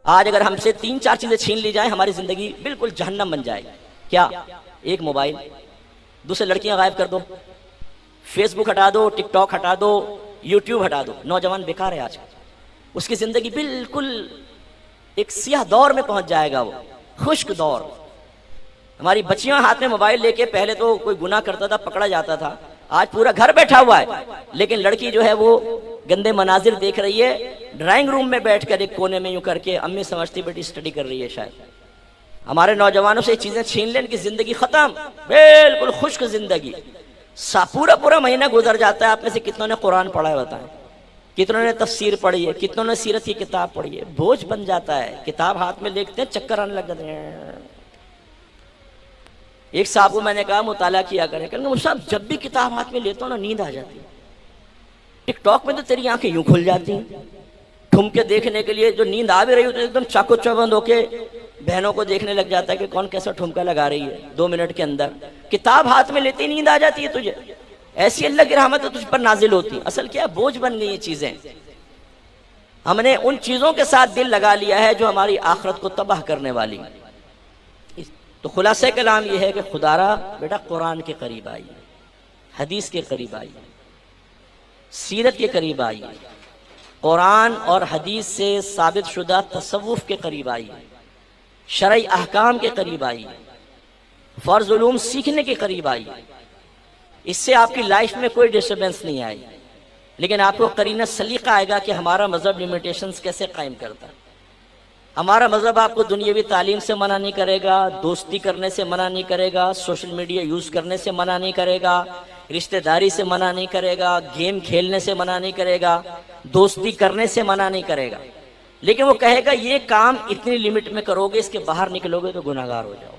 آج اگر ہم سے 3-4 چیزیں چھین لی جائیں ہماری زندگی بالکل جہنم بن جائے. کیا؟ ایک موبائل، دوسرے لڑکیاں غائب کر دو، فیس بک ہٹا دو، ٹک ٹاک ہٹا دو، یوٹیوب ہٹا دو. نوجوان بیکار ہے آج، اس کی زندگی بالکل ایک سیاہ دور میں پہنچ جائے گا، وہ خشک دور. ہماری بچیاں ہاتھ میں موبائل لے کے، پہلے تو کوئی گناہ کرتا تھا پکڑا جاتا تھا، آج پورا گھر بیٹھا ہوا ہے. لیکن لڑکی جو ہے وہ گندے مناظر دیکھ رہی ہے ڈرائنگ روم میں بیٹھ کر ایک کونے میں یوں کر کے. امی سمجھتی بیٹی اسٹڈی کر رہی ہے شاید. ہمارے نوجوانوں سے یہ چیزیں چھین لیں، ان کی زندگی ختم، بالکل خشک زندگی. پورا مہینہ گزر جاتا ہے. آپ میں سے کتنوں نے قرآن پڑھا ہے بتائیں؟ کتنوں نے تفسیر پڑھی ہے؟ کتنوں نے سیرت کی کتاب پڑھی ہے؟ بوجھ بن جاتا ہے. کتاب ہاتھ میں دیکھتے ہیں چکر آنے لگ جاتے ہیں. ایک صاحب کو میں نے کہا مطالعہ کیا کریں، کہ صاحب جب بھی کتاب ہاتھ میں لیتا ہوں نا نیند آ جاتی ہے. ٹک ٹاک میں تو تیری آنکھیں یوں کھل جاتی ہیں ٹھمکے دیکھنے کے لیے. جو نیند آ بھی رہی ہو تو ایک دم چاقو چوبند ہو کے بہنوں کو دیکھنے لگ جاتا ہے کہ کون کیسا ٹھمکا لگا رہی ہے 2 منٹ کے اندر. کتاب ہاتھ میں لیتے ہی نیند آ جاتی ہے تجھے. ایسی اللہ کی رحمت تجھ پر نازل ہوتی. اصل کیا بوجھ بن گئی یہ چیزیں. ہم نے ان چیزوں کے ساتھ دل لگا لیا ہے جو ہماری آخرت کو تباہ کرنے والی. تو خلاصہ کلام یہ ہے کہ خدا را بیٹا قرآن کے قریب آئیے، حدیث کے قریب آئیے، سیرت کے قریب آئیے، قرآن اور حدیث سے ثابت شدہ تصوف کے قریب آئیے، شرعی احکام کے قریب آئیے، فرض علوم سیکھنے کے قریب آئیے. اس سے آپ کی لائف میں کوئی ڈسٹربنس نہیں آئے، لیکن آپ کو قرینہ سلیقہ آئے گا کہ ہمارا مذہب لیمیٹیشنز کیسے قائم کرتا ہے. ہمارا مذہب آپ کو دنیاوی تعلیم سے منع نہیں کرے گا، دوستی کرنے سے منع نہیں کرے گا، سوشل میڈیا یوز کرنے سے منع نہیں کرے گا، رشتہ داری سے منع نہیں کرے گا، گیم کھیلنے سے منع نہیں کرے گا، دوستی کرنے سے منع نہیں کرے گا. لیکن وہ کہے گا یہ کام اتنی لمٹ میں کرو گے، اس کے باہر نکلو گے تو گناہگار ہو جاؤ.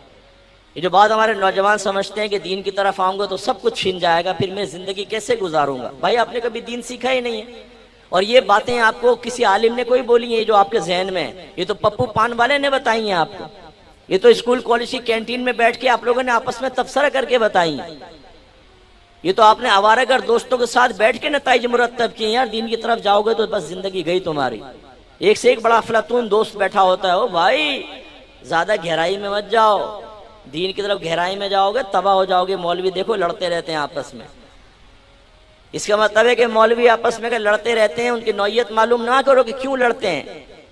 یہ جو بات ہمارے نوجوان سمجھتے ہیں کہ دین کی طرف آؤں گا تو سب کچھ چھین جائے گا، پھر میں زندگی کیسے گزاروں گا. بھائی آپ نے کبھی دین سیکھا ہی نہیں ہے. اور یہ باتیں آپ کو کسی عالم نے کوئی بولی ہیں جو آپ کے ذہن میں ہیں؟ یہ تو پپو پان والے نے بتائی ہیں آپ کو. یہ تو اسکول کالج کی کینٹین میں بیٹھ کے آپ لوگوں نے آپس میں تبصرہ کر کے بتائی ہیں. یہ تو آپ نے آوارہ گر دوستوں کے ساتھ بیٹھ کے نتائج مرتب کیے ہیں. یار دین کی طرف جاؤ گے تو بس زندگی گئی تمہاری. ایک سے ایک بڑا افلاطون دوست بیٹھا ہوتا ہے. او بھائی زیادہ گہرائی میں مت جاؤ، دین کی طرف گہرائی میں جاؤ گے تباہ ہو جاؤ گے. مولوی دیکھو لڑتے رہتے ہیں آپس میں. اس کا مطلب ہے کہ مولوی آپس میں لڑتے رہتے ہیں، ان کی نوعیت معلوم نہ کرو کہ کیوں لڑتے ہیں.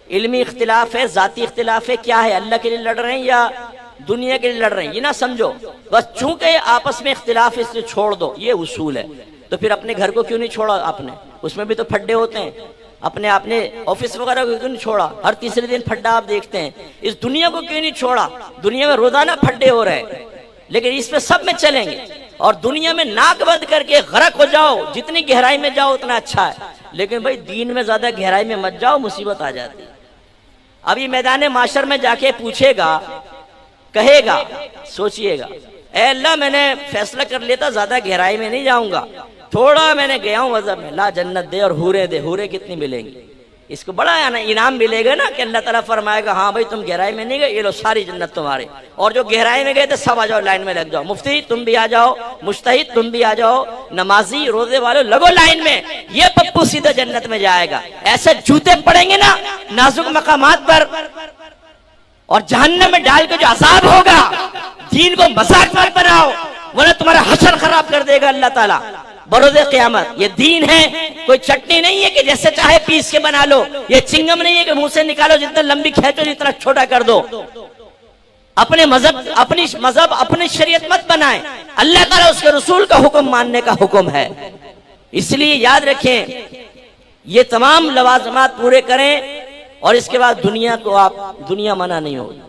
علمی اختلاف ہے، ذاتی اختلاف ہے، کیا ہے؟ اللہ کے لیے لڑ رہے ہیں یا دنیا کے لیے لڑ رہے ہیں؟ یہ نہ سمجھو. بس چونکہ آپس میں اختلاف ہے اس لیے چھوڑ دو، یہ اصول ہے. تو پھر اپنے گھر کو کیوں نہیں چھوڑا آپ نے؟ اس میں بھی تو پھڈے ہوتے ہیں. اپنے آفس وغیرہ کو کیوں نہیں چھوڑا؟ ہر تیسرے دن پھڈا آپ دیکھتے ہیں. اس دنیا کو کیوں نہیں چھوڑا؟ دنیا میں روزانہ پھڈے ہو رہے ہیں، لیکن اس پہ سب میں چلیں گے. اور دنیا میں ناک بند کر کے غرق ہو جاؤ، جتنی گہرائی میں جاؤ اتنا اچھا ہے. لیکن بھائی دین میں زیادہ گہرائی میں مت جاؤ، مصیبت آ جاتی ہے. ابھی میدان معاشر میں جا کے پوچھے گا، کہے گا، سوچئے گا اے اللہ میں نے فیصلہ کر لیتا زیادہ گہرائی میں نہیں جاؤں گا، تھوڑا میں نے گیا ہوں مذہب میں، لا جنت دے اور حوریں دے. حوریں کتنی ملیں گی؟ اس کو بڑا انعام ملے گا نا کہ اللہ تعالیٰ فرمائے گا ہاں بھائی تم گہرائی میں نہیں گئے، یہ لو ساری جنت تمہارے. اور جو گہرائی میں گئے تھے سب آ جاؤ لائن میں لگ جاؤ. مفتی تم بھی آ جاؤ، مجتہد تم بھی آ جاؤ، نمازی روزے والوں لگو لائن میں. یہ پپو سیدھا جنت میں جائے گا. ایسے جوتے پڑیں گے نا نازک مقامات پر اور جہنم میں ڈال کے جو عذاب ہوگا. دین کو مذاق مت بناؤ ورنہ تمہارا حشر خراب کر دے گا اللہ تعالیٰ بروز قیامت. یہ دین ہے، کوئی چٹنی نہیں ہے کہ جیسے چاہے پیس کے بنا لو. یہ چنگم نہیں ہے کہ منہ سے نکالو جتنا لمبی کھینچو جتنا چھوٹا کر دو. اپنے مذہب اپنی شریعت مت بنائیں. اللہ تعالیٰ اس کے رسول کا حکم ماننے کا حکم ہے. اس لیے یاد رکھیں یہ تمام لوازمات پورے کریں اور اس کے بعد دنیا منع نہیں ہوگی.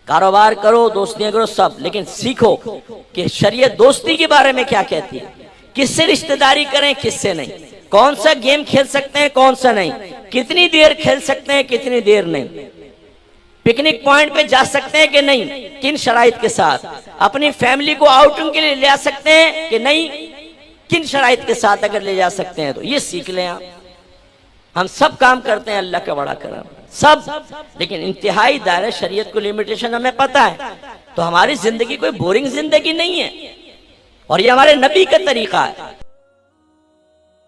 کاروبار کرو، دوستیاں کرو سب، لیکن سیکھو کہ شریعت دوستی کے بارے میں کیا کہتی ہے. کس سے رشتہ داری کریں، کس سے نہیں. کون سا گیم کھیل سکتے ہیں، کون سا نہیں. کتنی دیر کھیل سکتے ہیں، کتنی دیر نہیں. پکنک پوائنٹ پہ جا سکتے ہیں کہ نہیں، کن شرائط کے ساتھ. اپنی فیملی کو آؤٹنگ کے لیے لے جا سکتے ہیں کہ نہیں، کن شرائط کے ساتھ اگر لے جا سکتے ہیں تو یہ سیکھ لیں آپ. ہم سب کام کرتے ہیں اللہ کا بڑا کرم سب، لیکن انتہائی دائرہ شریعت کو لیمیٹیشن ہمیں پتہ ہے. تو ہماری زندگی کوئی بورنگ زندگی نہیں ہے. اور یہ ہمارے نبی کا طریقہ ہے.